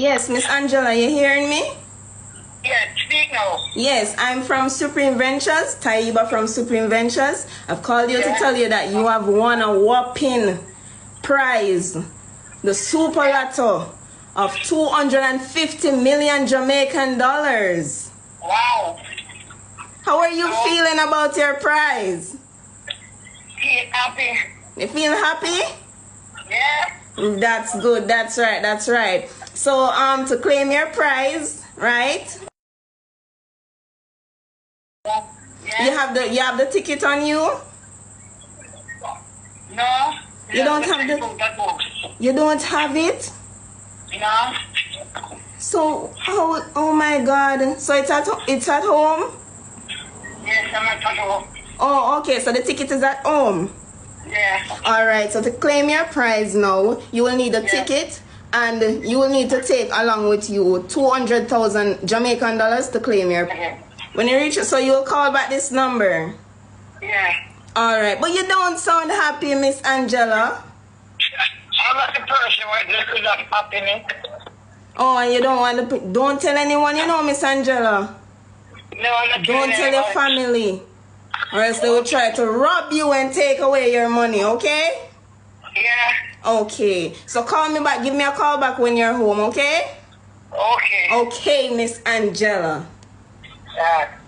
Yes, Miss Angela, you hearing me? Yes, speak now. Yes, I'm from Supreme Ventures, Tayiba from Supreme Ventures. I've called you to tell you that you have won a whopping prize, the Super Lotto of 250 million Jamaican dollars. Wow. How are you feeling about your prize? Feel happy. You feel happy? Yeah. That's good. That's right. That's right. So, to claim your prize, right? Yeah. You have the ticket on you? No. You don't have you don't have it? No. So, oh my God. So it's at home? Yes, I'm at home. Oh, okay. So the ticket is at home. Yeah. All right. So to claim your prize now, you will need a ticket, and you will need to take along with you 200,000 Jamaican dollars to claim your. When you reach, so you'll call back this number. Yeah. All right. But you don't sound happy, Miss Angela. I'm not the person where this is not happening. Oh, and you don't want to. Don't tell anyone, you know, Miss Angela. No, I'm not Don't tell your family, or else they will try to rob you and take away your money, okay? Yeah. Okay. So call me back. Give me a call back when you're home, okay? Okay. Okay, Miss Angela. Yeah.